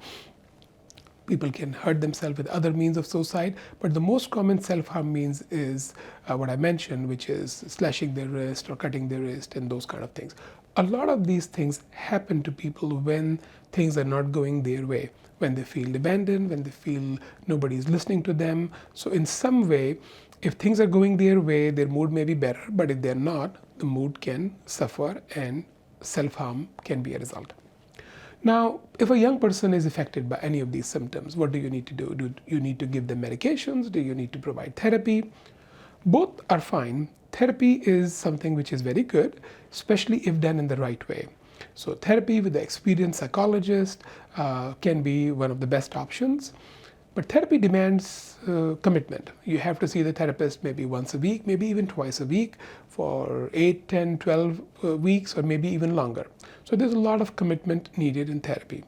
People can hurt themselves with other means of suicide, but the most common self-harm means is what I mentioned, which is slashing their wrist or cutting their wrist and those kind of things. A lot of these things happen to people when things are not going their way, when they feel abandoned, when they feel nobody is listening to them. So in some way, if things are going their way, their mood may be better, but if they're not, the mood can suffer and self-harm can be a result. Now, if a young person is affected by any of these symptoms, what do you need to do? Do you need to give them medications? Do you need to provide therapy? Both are fine. Therapy is something which is very good, especially if done in the right way. So therapy with the experienced psychologist can be one of the best options. But therapy demands commitment. You have to see the therapist maybe once a week, maybe even twice a week for 8, 10, 12 weeks, or maybe even longer. So there's a lot of commitment needed in therapy.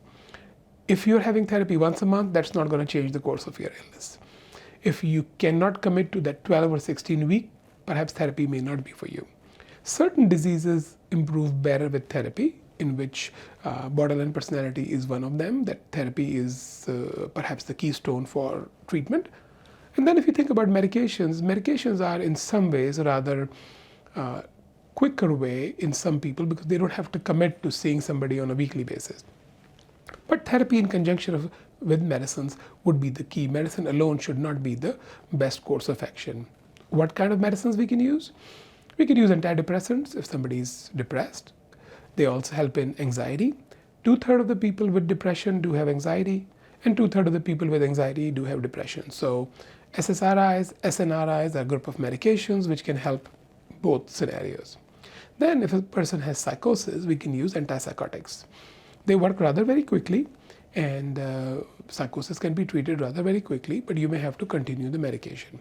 If you're having therapy once a month, that's not going to change the course of your illness. If you cannot commit to that 12 or 16 week, perhaps therapy may not be for you. Certain diseases improve better with therapy, in which borderline personality is one of them, that therapy is perhaps the keystone for treatment. And then if you think about medications, medications are in some ways a rather quicker way in some people because they don't have to commit to seeing somebody on a weekly basis. But therapy in conjunction with medicines would be the key. Medicine alone should not be the best course of action. What kind of medicines we can use? We can use antidepressants if somebody is depressed. They also help in anxiety. 2/3 of the people with depression do have anxiety, and 2/3 of the people with anxiety do have depression. So SSRIs, SNRIs are a group of medications which can help both scenarios. Then if a person has psychosis, we can use antipsychotics. They work rather very quickly, and psychosis can be treated rather very quickly, but you may have to continue the medication.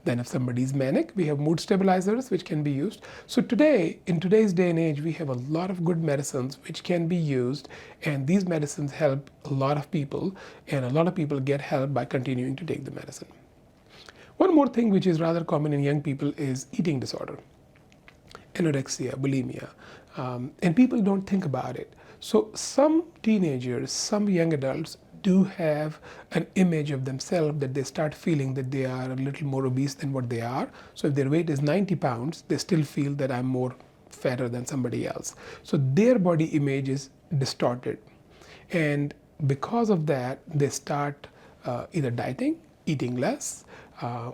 Then if somebody is manic, we have mood stabilizers which can be used. So today, in today's day and age, we have a lot of good medicines which can be used, and these medicines help a lot of people, and a lot of people get help by continuing to take the medicine. One more thing which is rather common in young people is eating disorder, anorexia, bulimia, and people don't think about it. So some teenagers, some young adults do have an image of themselves that they start feeling that they are a little more obese than what they are. So if their weight is 90 pounds, they still feel that I'm more fatter than somebody else. So their body image is distorted. And because of that, they start either dieting, eating less,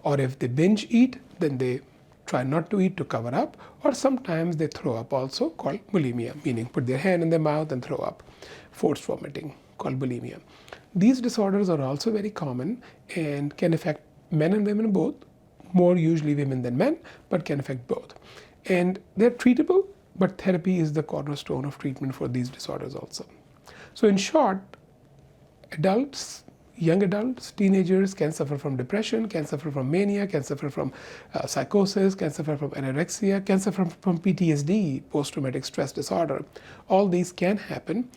or if they binge eat, then they try not to eat to cover up, or sometimes they throw up, also called bulimia, meaning put their hand in their mouth and throw up, forced vomiting, called bulimia. These disorders are also very common and can affect men and women both, more usually women than men, but can affect both. And they're treatable, but therapy is the cornerstone of treatment for these disorders also. So in short, adults, young adults, teenagers can suffer from depression, can suffer from mania, can suffer from psychosis, can suffer from anorexia, can suffer from PTSD, post-traumatic stress disorder. All these can happen.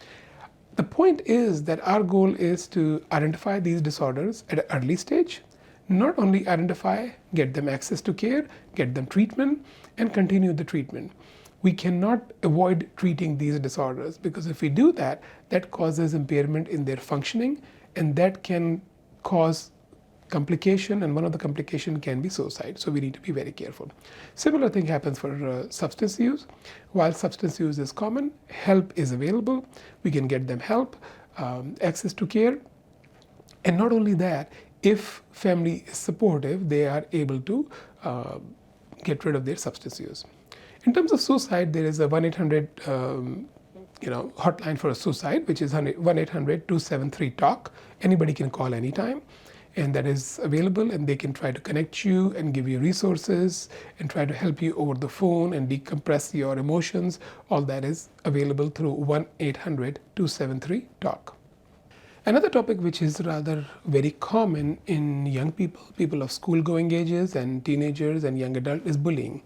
The point is that our goal is to identify these disorders at an early stage, not only identify, get them access to care, get them treatment, and continue the treatment. We cannot avoid treating these disorders, because if we do that, that causes impairment in their functioning, and that can cause complication, and one of the complications can be suicide. So we need to be very careful. Similar thing happens for substance use. While substance use is common, help is available. We can get them help, access to care. And not only that, if family is supportive, they are able to get rid of their substance use. In terms of suicide, there is a 1-800 hotline for suicide, which is 1-800-273-TALK. Anybody can call anytime, and that is available, and they can try to connect you and give you resources and try to help you over the phone and decompress your emotions. All that is available through 1-800-273-TALK. Another topic which is rather very common in young people, people of school-going ages and teenagers and young adults, is bullying.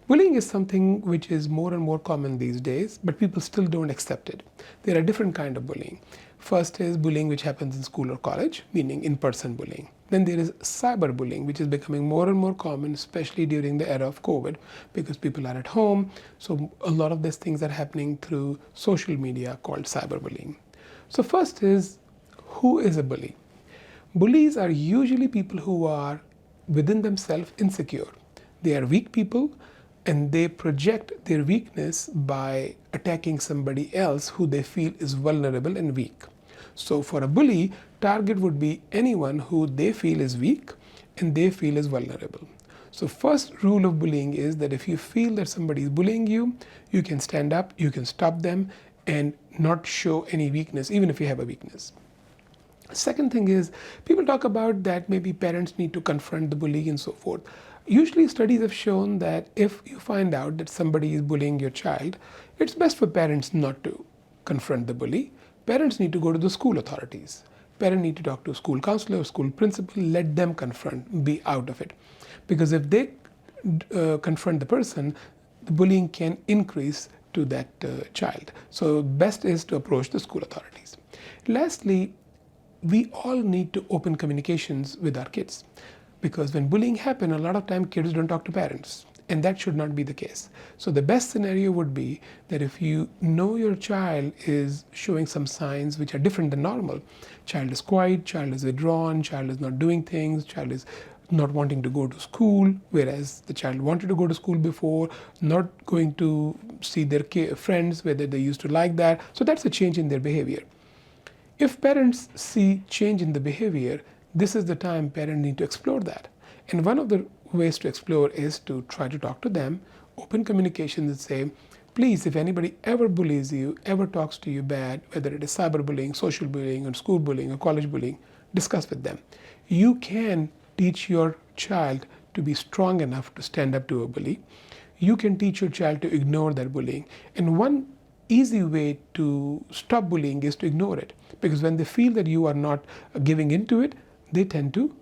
Bullying is something which is more and more common these days, but people still don't accept it. There are different kinds of bullying. First is bullying which happens in school or college, meaning in-person bullying. Then there is cyberbullying, which is becoming more and more common, especially during the era of COVID, because people are at home. So a lot of these things are happening through social media, called cyberbullying. So first is, who is a bully? Bullies are usually people who are within themselves insecure. They are weak people, and they project their weakness by attacking somebody else who they feel is vulnerable and weak. So for a bully, target would be anyone who they feel is weak and they feel is vulnerable. So first rule of bullying is that if you feel that somebody is bullying you, you can stand up, you can stop them, and not show any weakness, even if you have a weakness. Second thing is, people talk about that maybe parents need to confront the bully and so forth. Usually studies have shown that if you find out that somebody is bullying your child, it's best for parents not to confront the bully. Parents need to go to the school authorities. Parents need to talk to a school counselor or school principal, let them confront, be out of it. Because if they confront the person, the bullying can increase to that child. So best is to approach the school authorities. Lastly, we all need to open communications with our kids. Because when bullying happens, a lot of time kids don't talk to parents, and that should not be the case. So the best scenario would be that if you know your child is showing some signs which are different than normal, child is quiet, child is withdrawn, child is not doing things, child is not wanting to go to school, whereas the child wanted to go to school before, not going to see their friends, whether they used to like that. So that's a change in their behavior. If parents see change in the behavior, this is the time parents need to explore that. And one of the ways to explore is to try to talk to them, open communication, and say, please, if anybody ever bullies you, ever talks to you bad, whether it is cyberbullying, social bullying, or school bullying, or college bullying, discuss with them. You can teach your child to be strong enough to stand up to a bully. You can teach your child to ignore that bullying. And one easy way to stop bullying is to ignore it. Because when they feel that you are not giving into it, they tend to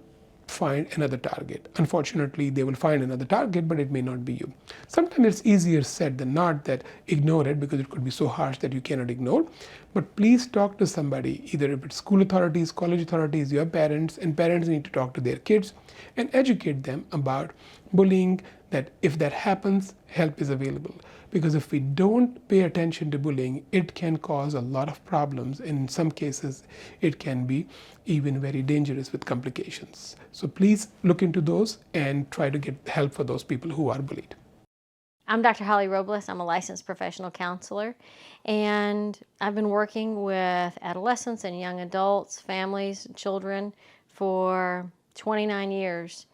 find another target. Unfortunately, they will find another target, but it may not be you. Sometimes it's easier said than not that ignore it, because it could be so harsh that you cannot ignore. But please talk to somebody, either if it's school authorities, college authorities, your parents, and parents need to talk to their kids and educate them about bullying, that if that happens, help is available. Because if we don't pay attention to bullying, it can cause a lot of problems. In some cases, it can be even very dangerous with complications. So please look into those and try to get help for those people who are bullied. I'm Dr. Holly Robles. I'm a licensed professional counselor, and I've been working with adolescents and young adults, families, children for 29 years.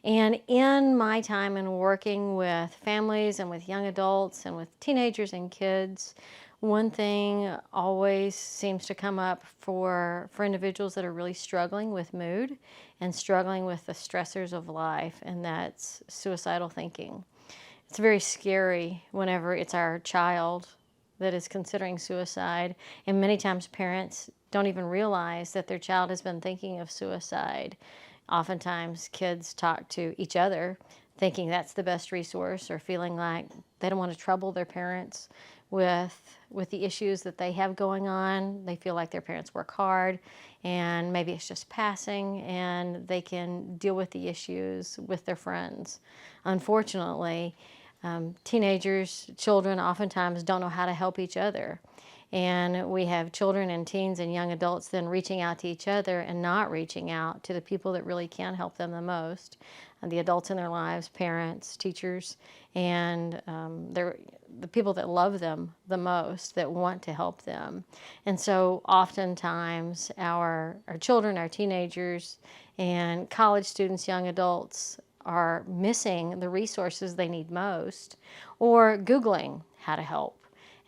And in my time in working with families and with young adults and with teenagers and kids, one thing always seems to come up for individuals that are really struggling with mood and struggling with the stressors of life, and that's suicidal thinking. It's very scary whenever it's our child that is considering suicide, and many times parents don't even realize that their child has been thinking of suicide. Oftentimes kids talk to each other thinking that's the best resource, or feeling like they don't want to trouble their parents with the issues that they have going on. They feel like their parents work hard and maybe it's just passing and they can deal with the issues with their friends. Unfortunately, teenagers, children oftentimes don't know how to help each other. And we have children and teens and young adults then reaching out to each other and not reaching out to the people that really can help them the most, and the adults in their lives, parents, teachers, and the people that love them the most, that want to help them. And so oftentimes our children, our teenagers, and college students, young adults are missing the resources they need most, or Googling how to help.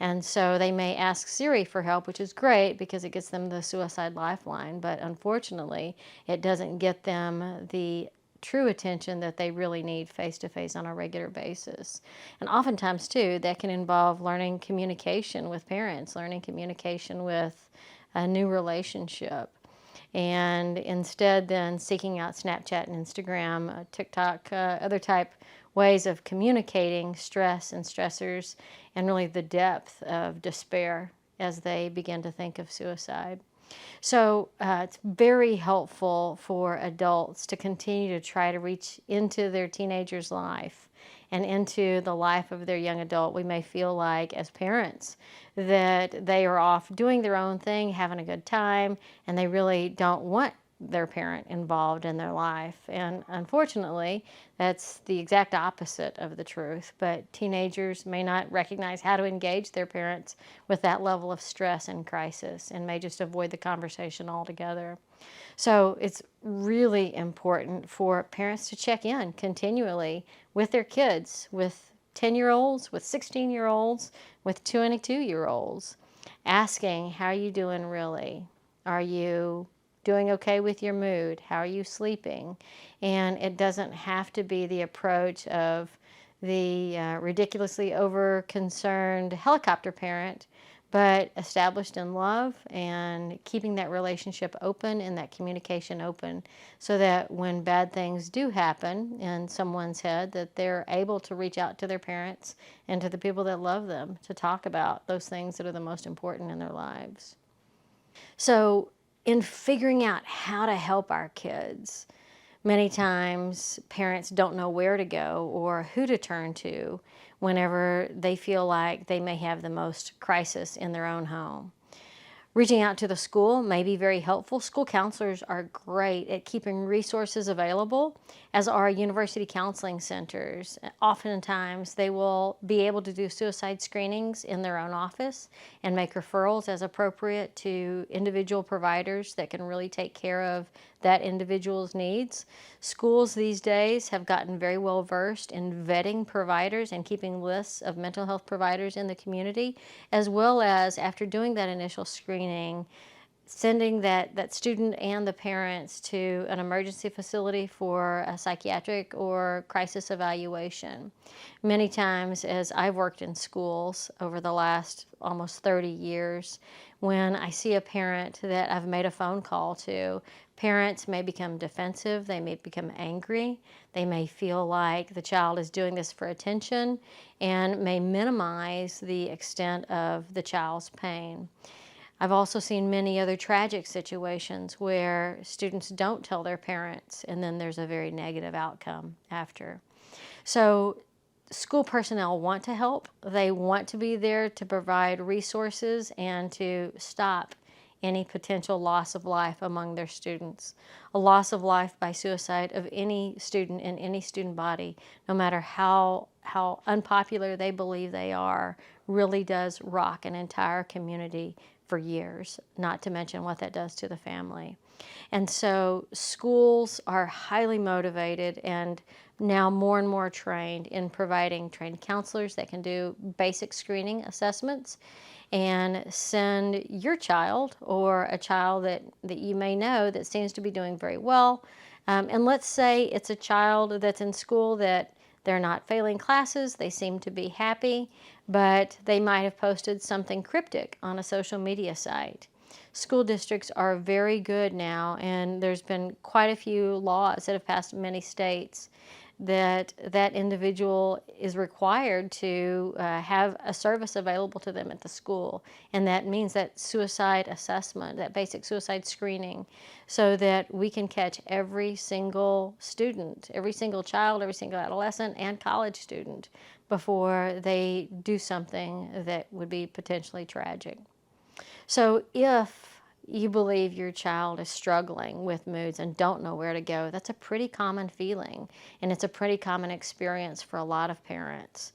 And so they may ask Siri for help, which is great because it gets them the suicide lifeline, but unfortunately it doesn't get them the true attention that they really need face-to-face on a regular basis. And oftentimes too, that can involve learning communication with parents, learning communication with a new relationship. And instead then seeking out Snapchat and Instagram, TikTok, other type ways of communicating stress and stressors, and really the depth of despair as they begin to think of suicide. So it's very helpful for adults to continue to try to reach into their teenager's life and into the life of their young adult. We may feel like as parents that they are off doing their own thing, having a good time, and they really don't want their parent involved in their life. And unfortunately, that's the exact opposite of the truth. But teenagers may not recognize how to engage their parents with that level of stress and crisis, and may just avoid the conversation altogether. So it's really important for parents to check in continually with their kids, with 10-year-olds, with 16-year-olds, with 22-year-olds, asking, how are you doing really? Are you doing okay with your mood? How are you sleeping? And it doesn't have to be the approach of the ridiculously over-concerned helicopter parent, but established in love and keeping that relationship open and that communication open, so that when bad things do happen in someone's head, that they're able to reach out to their parents and to the people that love them to talk about those things that are the most important in their lives. So in figuring out how to help our kids, many times parents don't know where to go or who to turn to whenever they feel like they may have the most crisis in their own home. Reaching out to the school may be very helpful. School counselors are great at keeping resources available, as are university counseling centers. Oftentimes, they will be able to do suicide screenings in their own office and make referrals as appropriate to individual providers that can really take care of that individual's needs. Schools these days have gotten very well versed in vetting providers and keeping lists of mental health providers in the community, as well as, after doing that initial screening, sending that student and the parents to an emergency facility for a psychiatric or crisis evaluation. Many times, as I've worked in schools over the last almost 30 years, when I see a parent that I've made a phone call to, parents may become defensive, they may become angry, they may feel like the child is doing this for attention, and may minimize the extent of the child's pain. I've also seen many other tragic situations where students don't tell their parents, and then there's a very negative outcome after. So school personnel want to help. They want to be there to provide resources and to stop any potential loss of life among their students. A loss of life by suicide of any student in any student body, no matter how unpopular they believe they are, really does rock an entire community for years, not to mention what that does to the family. And so schools are highly motivated and now more and more trained in providing trained counselors that can do basic screening assessments and send your child or a child that you may know that seems to be doing very well. And let's say it's a child that's in school that they're not failing classes, they seem to be happy, but they might have posted something cryptic on a social media site. School districts are very good now, and there's been quite a few laws that have passed in many states that individual is required to have a service available to them at the school. And that means that suicide assessment, that basic suicide screening, so that we can catch every single student, every single child, every single adolescent and college student before they do something that would be potentially tragic. So if you believe your child is struggling with moods and don't know where to go, that's a pretty common feeling, and it's a pretty common experience for a lot of parents.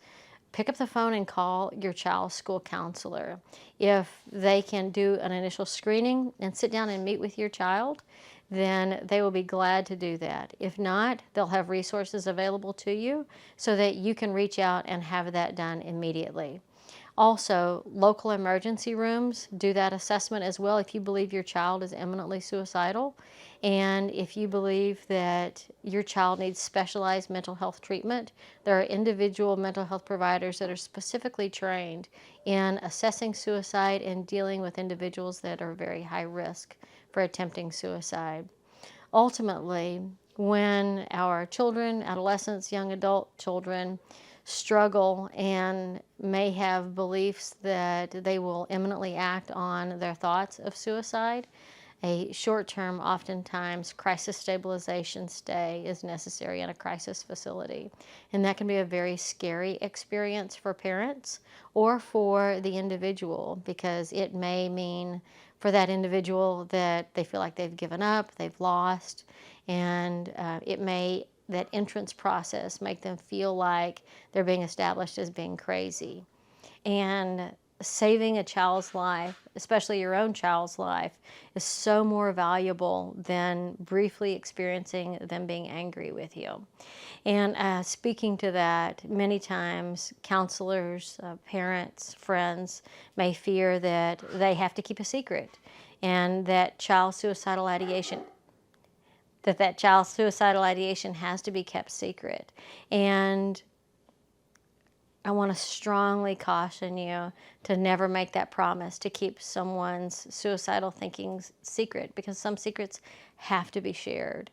Pick up the phone and call your child's school counselor. If they can do an initial screening and sit down and meet with your child, then they will be glad to do that. If not, they'll have resources available to you so that you can reach out and have that done immediately. Also, local emergency rooms do that assessment as well if you believe your child is imminently suicidal, and if you believe that your child needs specialized mental health treatment. There are individual mental health providers that are specifically trained in assessing suicide and dealing with individuals that are very high risk for attempting suicide. Ultimately, when our children, adolescents, young adult children struggle and may have beliefs that they will imminently act on their thoughts of suicide, a short-term, oftentimes crisis stabilization stay is necessary in a crisis facility. And that can be a very scary experience for parents or for the individual, because it may mean for that individual that they feel like they've given up, they've lost, and it may, that entrance process, make them feel like they're being established as being crazy. And saving a child's life, especially your own child's life, is so more valuable than briefly experiencing them being angry with you. And speaking to that, many times counselors, parents, friends may fear that they have to keep a secret, and that child's suicidal ideation has to be kept secret. And I want to strongly caution you to never make that promise to keep someone's suicidal thinking secret, because some secrets have to be shared.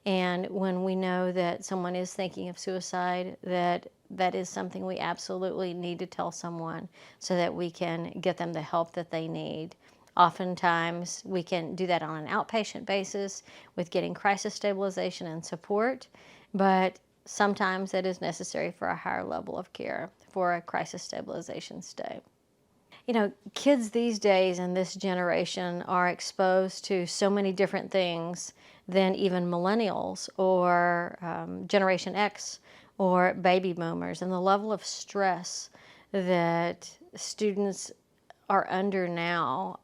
And when we know that someone is thinking of suicide, that is something we absolutely need to tell someone so that we can get them the help that they need. Oftentimes, we can do that on an outpatient basis with getting crisis stabilization and support, but sometimes that is necessary for a higher level of care, for a crisis stabilization stay. You know, kids these days in this generation are exposed to so many different things than even millennials or Generation X or baby boomers, and the level of stress that students are under now,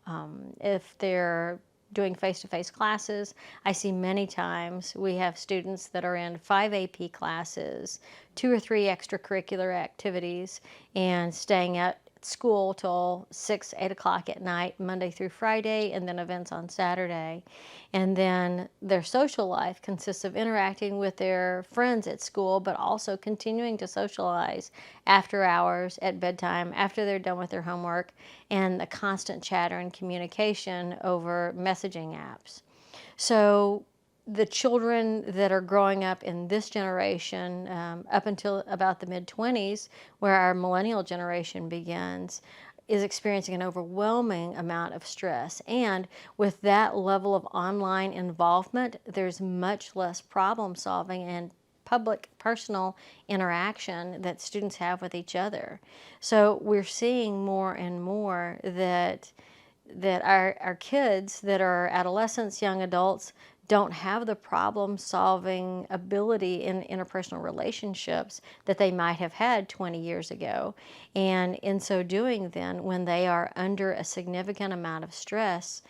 if they're doing face-to-face classes. I see many times we have students that are in 5 AP classes, 2 or 3 extracurricular activities, and staying at school till 6, 8 o'clock at night, Monday through Friday, and then events on Saturday. And then their social life consists of interacting with their friends at school, but also continuing to socialize after hours, at bedtime, after they're done with their homework, and the constant chatter and communication over messaging apps. So the children that are growing up in this generation, up until about the mid-20s, where our millennial generation begins, is experiencing an overwhelming amount of stress. And with that level of online involvement, there's much less problem solving and public, personal interaction that students have with each other. So we're seeing more and more that our kids that are adolescents, young adults, don't have the problem-solving ability in interpersonal relationships that they might have had 20 years ago. And in so doing then, when they are under a significant amount of stress,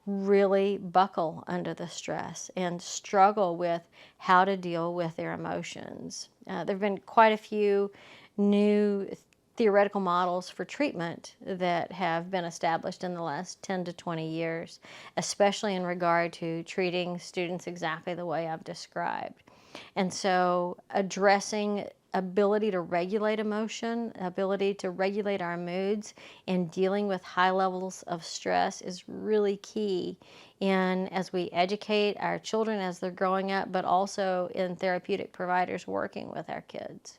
really buckle under the stress and struggle with how to deal with their emotions. There have been quite a few new theoretical models for treatment that have been established in the last 10 to 20 years, especially in regard to treating students exactly the way I've described. And so addressing ability to regulate emotion, ability to regulate our moods, and dealing with high levels of stress is really key in as we educate our children as they're growing up, but also in therapeutic providers working with our kids.